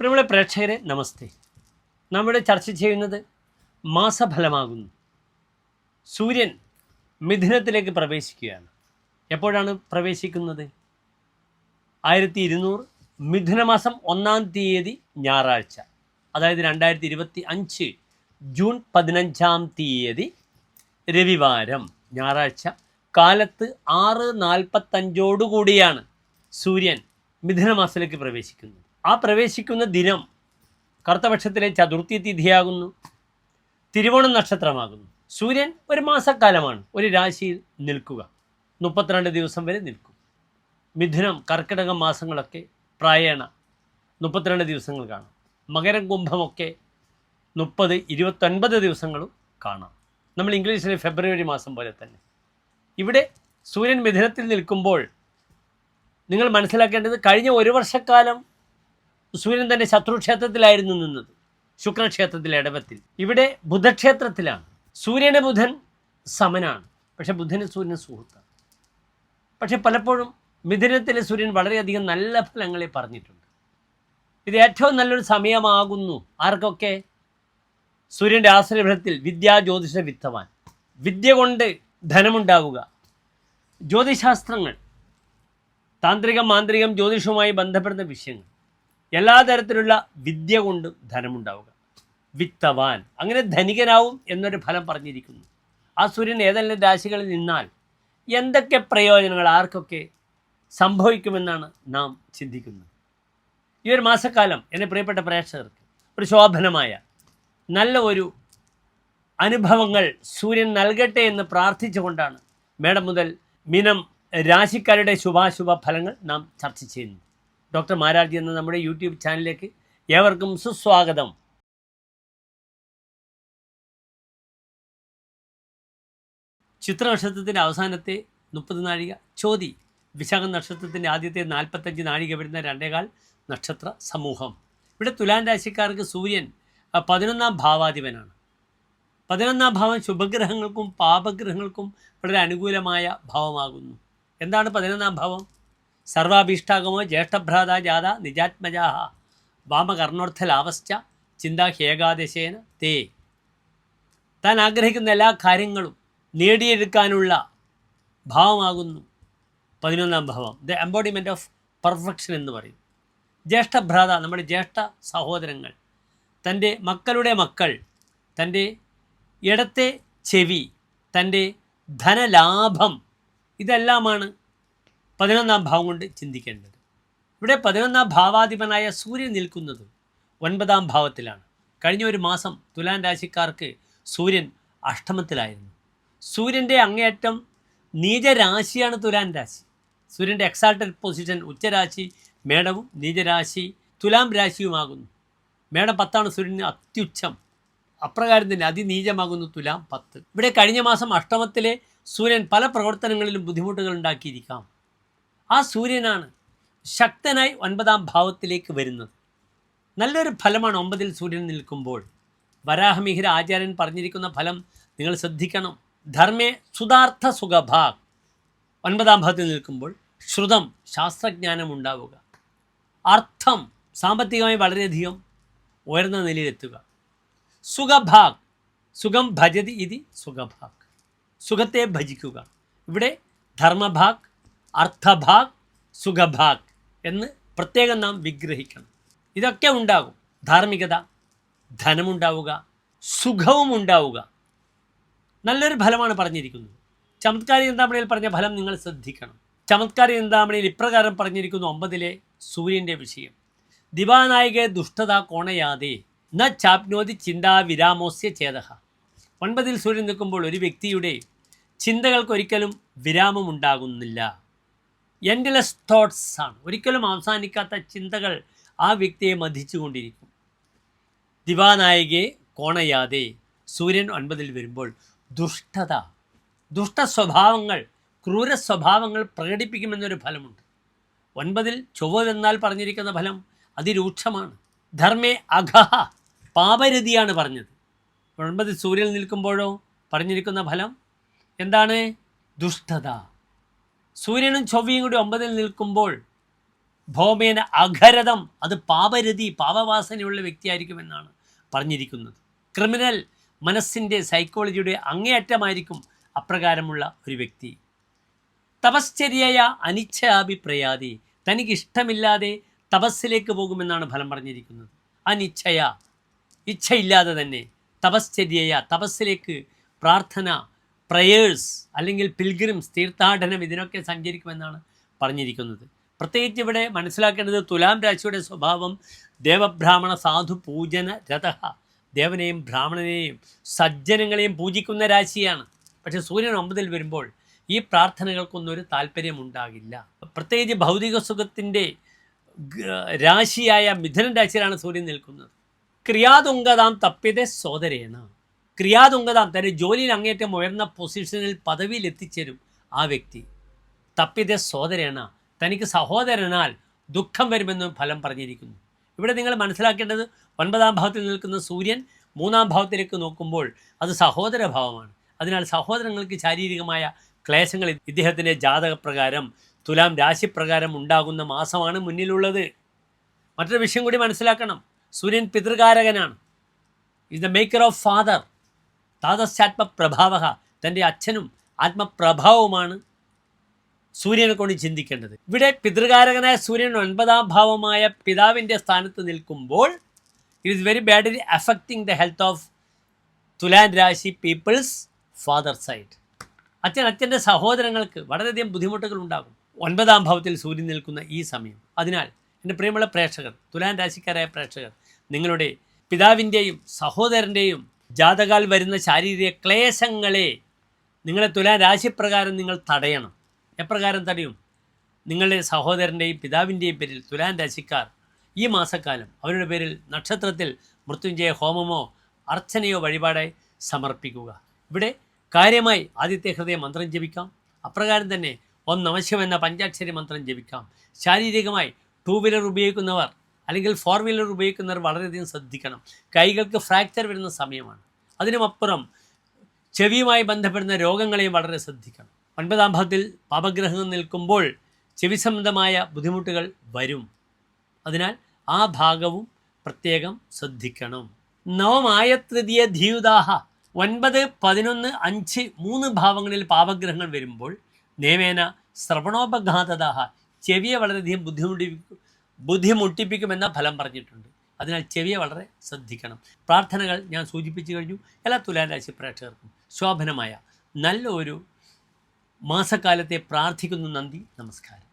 പ്രിയമുള്ള പ്രേക്ഷകരെ നമസ്തേ. നമ്മുടെ ചർച്ച ചെയ്യുന്നത് മാസഫലമാകുന്നു. സൂര്യൻ മിഥുനത്തിലേക്ക് പ്രവേശിക്കുകയാണ്. എപ്പോഴാണ് പ്രവേശിക്കുന്നത്? 1200 മിഥുനമാസം 1-ാം തീയതി ഞായറാഴ്ച, അതായത് 2025 ജൂൺ 15-ാം തീയതി രവിവാരം ഞായറാഴ്ച കാലത്ത് 6:45 സൂര്യൻ മിഥുനമാസത്തിലേക്ക് പ്രവേശിക്കുന്നത്. ആ പ്രവേശിക്കുന്ന ദിനം കറുത്തപക്ഷത്തിലെ ചതുർത്ഥി തിഥിയാകുന്നു. തിരുവോണം നക്ഷത്രമാകുന്നു. സൂര്യൻ ഒരു മാസക്കാലമാണ് ഒരു രാശിയിൽ നിൽക്കുക. 32 ദിവസം വരെ നിൽക്കും. മിഥുനം, കർക്കിടകം മാസങ്ങളൊക്കെ പ്രായേണ 32 ദിവസങ്ങൾ കാണാം. മകരം, കുംഭമൊക്കെ 30, 29 ദിവസങ്ങളും കാണാം. നമ്മൾ ഇംഗ്ലീഷിലെ ഫെബ്രുവരി മാസം പോലെ തന്നെ. ഇവിടെ സൂര്യൻ മിഥുനത്തിൽ നിൽക്കുമ്പോൾ നിങ്ങൾ മനസ്സിലാക്കേണ്ടത്, കഴിഞ്ഞ ഒരു വർഷക്കാലം സൂര്യൻ തൻ്റെ ശത്രുക്ഷേത്രത്തിലായിരുന്നു നിന്നത്, ശുക്രക്ഷേത്രത്തിലെ ഇടവത്തിൽ. ഇവിടെ ബുധക്ഷേത്രത്തിലാണ്. സൂര്യന് ബുധൻ സമനാണ്, പക്ഷെ ബുധന് സൂര്യൻ സുഹൃത്താണ്. പക്ഷെ പലപ്പോഴും മിഥുനത്തിലെ സൂര്യൻ വളരെയധികം നല്ല ഫലങ്ങളെ പറഞ്ഞിട്ടുണ്ട്. ഇത് ഏറ്റവും നല്ലൊരു സമയമാകുന്നു. ആർക്കൊക്കെ? സൂര്യൻ്റെ ആശ്രയഫലത്തിൽ വിദ്യാ ജ്യോതിഷ വിത്തവാൻ, വിദ്യ കൊണ്ട് ധനമുണ്ടാവുക, ജ്യോതിശാസ്ത്രങ്ങൾ, താന്ത്രികം, മാന്ത്രികം, ജ്യോതിഷവുമായി ബന്ധപ്പെടുന്ന വിഷയങ്ങൾ, എല്ലാ തരത്തിലുള്ള വിദ്യ കൊണ്ടും ധനമുണ്ടാവുക. വിത്തവാൻ, അങ്ങനെ ധനികനാവും എന്നൊരു ഫലം പറഞ്ഞിരിക്കുന്നു. ആ സൂര്യൻ ഏതെല്ലാം രാശികളിൽ നിന്നാൽ എന്തൊക്കെ പ്രയോജനങ്ങൾ ആർക്കൊക്കെ സംഭവിക്കുമെന്നാണ് നാം ചിന്തിക്കുന്നത്. ഈ ഒരു മാസക്കാലം എൻ്റെ പ്രിയപ്പെട്ട പ്രേക്ഷകർക്ക് ഒരു ശോഭനമായ നല്ല ഒരു അനുഭവങ്ങൾ സൂര്യൻ നൽകട്ടെ എന്ന് പ്രാർത്ഥിച്ചുകൊണ്ടാണ് മേടം മുതൽ മീനം രാശിക്കാരുടെ ശുഭാശുഭ ഫലങ്ങൾ നാം ചർച്ച ചെയ്യുന്നത്. ഡോക്ടർ മാരാർജി എന്ന നമ്മുടെ യൂട്യൂബ് ചാനലിലേക്ക് ഏവർക്കും സുസ്വാഗതം. ചിത്ര നക്ഷത്രത്തിൻ്റെ അവസാനത്തെ 30 നാഴിക ചോതി, വിശാഖ നക്ഷത്രത്തിൻ്റെ ആദ്യത്തെ 45 നാഴിക വരുന്ന 2.25 നക്ഷത്ര സമൂഹം. ഇവിടെ തുലാം രാശിക്കാർക്ക് സൂര്യൻ 11-ാം ഭാവാധിപനാണ്. 11-ാം ഭാവം ശുഭഗ്രഹങ്ങൾക്കും പാപഗ്രഹങ്ങൾക്കും വളരെ അനുകൂലമായ ഭാവമാകുന്നു. എന്താണ് 11-ാം ഭാവം? സർവാഭീഷ്ടാഗമോ ജ്യേഷ്ഠഭ്രാത ജാത നിജാത്മജാഹ വാമകർണോർത്ഥ ലാഭശ്ച ചിന്താ ഹേകാദശേന തേ. താൻ ആഗ്രഹിക്കുന്ന എല്ലാ കാര്യങ്ങളും നേടിയെടുക്കാനുള്ള ഭാവമാകുന്നു 11-ാം ഭാവം. ദ എംബോഡിമെൻ്റ് ഓഫ് പെർഫെക്ഷൻ എന്ന് പറയും. ജ്യേഷ്ഠഭ്രാത, നമ്മുടെ ജ്യേഷ്ഠ സഹോദരങ്ങൾ, തൻ്റെ മക്കളുടെ മക്കൾ, തൻ്റെ ഇടത്തെ ചെവി, തൻ്റെ ധനലാഭം, ഇതെല്ലാമാണ് 11-ാം ഭാവം കൊണ്ട് ചിന്തിക്കേണ്ടത്. ഇവിടെ 11-ാം ഭാവാധിപനായ സൂര്യൻ നിൽക്കുന്നത് 9-ാം ഭാവത്തിലാണ്. കഴിഞ്ഞ ഒരു മാസം തുലാം രാശിക്കാർക്ക് സൂര്യൻ അഷ്ടമത്തിലായിരുന്നു. സൂര്യൻ്റെ അങ്ങേയറ്റം നീചരാശിയാണ് തുലാം രാശി. സൂര്യൻ്റെ എക്സാൾട്ടഡ് പൊസിഷൻ ഉച്ചരാശി മേടവും നീചരാശി തുലാം രാശിയുമാകുന്നു. മേടം 10 സൂര്യന് അത്യുച്ഛം, അപ്രകാരം തന്നെ അതിനീചമാകുന്നു തുലാം 10. ഇവിടെ കഴിഞ്ഞ മാസം അഷ്ടമത്തിലെ സൂര്യൻ പല പ്രവർത്തനങ്ങളിലും ബുദ്ധിമുട്ടുകൾ ഉണ്ടാക്കിയിരിക്കാം. ആ സൂര്യനാണ് ശക്തനായി 9-ാം ഭാവത്തിലേക്ക് വരുന്നത്. നല്ലൊരു ഫലമാണ് 9-ൽ സൂര്യൻ നിൽക്കുമ്പോൾ. വരാഹമിഹിര ആചാര്യൻ പറഞ്ഞിരിക്കുന്ന ഫലം നിങ്ങൾ ശ്രദ്ധിക്കണം. ധർമ്മേ സുതാർത്ഥ സുഖഭാഗ്, 9-ാം ഭാവത്തിൽ നിൽക്കുമ്പോൾ ശ്രുതം, ശാസ്ത്രജ്ഞാനം ഉണ്ടാവുക, അർത്ഥം, സാമ്പത്തികമായി വളരെയധികം ഉയർന്ന നിലയിലെത്തുക, സുഖഭാഗ്, സുഖം ഭജതി ഇതി സുഖഭാഗ്, സുഖത്തെ ഭജിക്കുക. ഇവിടെ ധർമ്മഭാഗ്, അർത്ഥഭാഗ്, സുഖഭാഗ് എന്ന് പ്രത്യേകം നാം വിഗ്രഹിക്കണം. ഇതൊക്കെ ഉണ്ടാകും. ധാർമ്മികത, ധനമുണ്ടാവുക, സുഖവും ഉണ്ടാവുക. നല്ലൊരു ഫലമാണ് പറഞ്ഞിരിക്കുന്നത്. ചമത്കാരി ചിന്താമണിയിൽ പറഞ്ഞ ഫലം നിങ്ങൾ ശ്രദ്ധിക്കണം. ചമത്കാരി ചിന്താമണിയിൽ ഇപ്രകാരം പറഞ്ഞിരിക്കുന്നു 9-ലെ സൂര്യൻ്റെ വിഷയം. ദിവാനായികെ ദുഷ്ടത കോണയാതെ ന ചാപ്നോതി ചിന്താ വിരാമോസ്യ ചേതഹ. 9-ൽ സൂര്യൻ നിൽക്കുമ്പോൾ ഒരു വ്യക്തിയുടെ ചിന്തകൾക്കൊരിക്കലും വിരാമം ഉണ്ടാകുന്നില്ല. എൻഡ്ലെസ് തോട്ട്സ് ആണ്. ഒരിക്കലും അവസാനിക്കാത്ത ചിന്തകൾ ആ വ്യക്തിയെ മഥിച്ചുകൊണ്ടിരിക്കും. ദിവാനായികെ കോണയാതെ സൂര്യൻ 9-ൽ വരുമ്പോൾ ദുഷ്ടത, ദുഷ്ടസ്വഭാവങ്ങൾ, ക്രൂര സ്വഭാവങ്ങൾ പ്രകടിപ്പിക്കുമെന്നൊരു ഫലമുണ്ട്. 9-ൽ ചൊവ്വ എന്നാൽ പറഞ്ഞിരിക്കുന്ന ഫലം അതിരൂക്ഷമാണ്. ധർമ്മേ അഘഹ, പാപരതിയാണ് പറഞ്ഞത്. 9-ൽ സൂര്യൻ നിൽക്കുമ്പോഴോ പറഞ്ഞിരിക്കുന്ന ഫലം എന്താണ്? ദുഷ്ടത. സൂര്യനും ചൊവ്വയും കൂടി 9-ൽ നിൽക്കുമ്പോൾ ഭൗമേന അഘരതം, അത് പാപരതി, പാപവാസനയുള്ള വ്യക്തിയായിരിക്കുമെന്നാണ് പറഞ്ഞിരിക്കുന്നത്. ക്രിമിനൽ മനസ്സിൻ്റെ സൈക്കോളജിയുടെ അങ്ങേയറ്റമായിരിക്കും അപ്രകാരമുള്ള ഒരു വ്യക്തി. തപശ്ചര്യയ അനിച്ഛയാഭിപ്രയാതി, തനിക്കിഷ്ടമില്ലാതെ തപസ്സിലേക്ക് പോകുമെന്നാണ് ഫലം പറഞ്ഞിരിക്കുന്നത്. അനിച്ഛയ, ഇച്ഛയില്ലാതെ തന്നെ, തപശ്ചര്യയ, തപസ്സിലേക്ക്, പ്രാർത്ഥന, പ്രയേഴ്സ് അല്ലെങ്കിൽ പിൽഗ്രിംസ്, തീർത്ഥാടനം, ഇതിനൊക്കെ സഞ്ചരിക്കുമെന്നാണ് പറഞ്ഞിരിക്കുന്നത്. പ്രത്യേകിച്ച് ഇവിടെ മനസ്സിലാക്കേണ്ടത് തുലാം രാശിയുടെ സ്വഭാവം ദേവബ്രാഹ്മണ സാധു പൂജന രഥ, ദേവനെയും ബ്രാഹ്മണനെയും സജ്ജനങ്ങളെയും പൂജിക്കുന്ന രാശിയാണ്. പക്ഷേ സൂര്യൻ 9-ൽ വരുമ്പോൾ ഈ പ്രാർത്ഥനകൾക്കൊന്നും ഒരു താല്പര്യമുണ്ടാകില്ല. പ്രത്യേകിച്ച് ഭൗതിക സുഖത്തിൻ്റെ രാശിയായ മിഥുനൻ രാശിയിലാണ് സൂര്യൻ നിൽക്കുന്നത്. ക്രിയാതുങ്കതാം തപ്യത്തെ സോദരേണ, ക്രിയാതുങ്കതാം, തൻ്റെ ജോലിയിൽ അങ്ങേറ്റം ഉയർന്ന പൊസിഷനിൽ പദവിയിൽ എത്തിച്ചേരും ആ വ്യക്തി. തപ്യത്തെ സോദരേണ, തനിക്ക് സഹോദരനാൽ ദുഃഖം വരുമെന്ന് ഫലം പറഞ്ഞിരിക്കുന്നു. ഇവിടെ നിങ്ങൾ മനസ്സിലാക്കേണ്ടത് 9-ാം ഭാവത്തിൽ നിൽക്കുന്ന സൂര്യൻ 3-ാം ഭാവത്തിലേക്ക് നോക്കുമ്പോൾ അത് സഹോദരഭാവമാണ്. അതിനാൽ സഹോദരങ്ങൾക്ക് ശാരീരികമായ ക്ലേശങ്ങൾ ഇദ്ദേഹത്തിൻ്റെ ജാതകപ്രകാരം തുലാം രാശിപ്രകാരം ഉണ്ടാകുന്ന മാസമാണ് മുന്നിലുള്ളത്. മറ്റൊരു വിഷയം കൂടി മനസ്സിലാക്കണം. സൂര്യൻ പിതൃകാരകനാണ്. Is the maker of father. താതശ്ചാത്മപ്രഭാവ, തൻ്റെ അച്ഛനും ആത്മപ്രഭാവവുമാണ് സൂര്യനെ കൊണ്ട് ചിന്തിക്കേണ്ടത്. ഇവിടെ പിതൃകാരകനായ സൂര്യൻ 9-ാം ഭാവമായ പിതാവിൻ്റെ സ്ഥാനത്ത് നിൽക്കുമ്പോൾ it is very badly affecting the health of തുലാൻ രാശി പീപ്പിൾസ് ഫാദർ സൈഡ്. അച്ഛൻ്റെ സഹോദരങ്ങൾക്ക് വളരെയധികം ബുദ്ധിമുട്ടുകൾ ഉണ്ടാകും 9-ാം ഭാവത്തിൽ സൂര്യൻ നിൽക്കുന്ന ഈ സമയം. അതിനാൽ എൻ്റെ പ്രിയമുള്ള പ്രേക്ഷകർ, തുലാൻ രാശിക്കാരായ പ്രേക്ഷകർ, നിങ്ങളുടെ പിതാവിൻ്റെയും സഹോദരൻ്റെയും ജാതകാൽ വരുന്ന ശാരീരിക ക്ലേശങ്ങളെ നിങ്ങളെ തുലാൻ രാശിപ്രകാരം നിങ്ങൾ തടയണം. എപ്രകാരം തടയും? നിങ്ങളുടെ സഹോദരൻ്റെയും പിതാവിൻ്റെയും പേരിൽ തുലാൻ രാശിക്കാർ ഈ മാസക്കാലം അവരുടെ പേരിൽ നക്ഷത്രത്തിൽ മൃത്യുഞ്ജയ ഹോമമോ അർച്ചനയോ വഴിപാടായി സമർപ്പിക്കുക. ഇവിടെ കാര്യമായി ആദിത്യ ഹൃദയ മന്ത്രം ജപിക്കാം. അപ്രകാരം തന്നെ ഓം നമഃശിവായ എന്ന പഞ്ചാക്ഷരി മന്ത്രം ജപിക്കാം. ശാരീരികമായി 2 വീലർ ഉപയോഗിക്കുന്നവർ അല്ലെങ്കിൽ 4 വീലർ ഉപയോഗിക്കുന്നവർ വളരെയധികം ശ്രദ്ധിക്കണം. കൈകൾക്ക് ഫ്രാക്ചർ വരുന്ന സമയമാണ്. അതിനുമപ്പുറം ചെവിയുമായി ബന്ധപ്പെടുന്ന രോഗങ്ങളെയും വളരെ ശ്രദ്ധിക്കണം. 9-ാം ഭാവത്തിൽ പാപഗ്രഹങ്ങൾ നിൽക്കുമ്പോൾ ചെവി സംബന്ധമായ ബുദ്ധിമുട്ടുകൾ വരും. അതിനാൽ ആ ഭാഗവും പ്രത്യേകം ശ്രദ്ധിക്കണം. നവമായ തൃതീയ ധീയുതാഹ, 9, 11, 5, 3 ഭാവങ്ങളിൽ പാപഗ്രഹങ്ങൾ വരുമ്പോൾ നിയമേന ശ്രവണോപഘാതതാഹ, ചെവിയെ വളരെയധികം ബുദ്ധിമുട്ടിപ്പിക്കുമെന്ന ഫലം പറഞ്ഞിട്ടുണ്ട്. അതിനാൽ ചെവിയെ വളരെ ശ്രദ്ധിക്കണം. പ്രാർത്ഥനകൾ ഞാൻ സൂചിപ്പിച്ചു കഴിഞ്ഞു. എല്ലാ തുലാൻ രാശി പ്രേക്ഷകർക്കും ശോഭനമായ നല്ല ഒരു മാസക്കാലത്തെ പ്രാർത്ഥിക്കുന്നു. നന്ദി, നമസ്കാരം.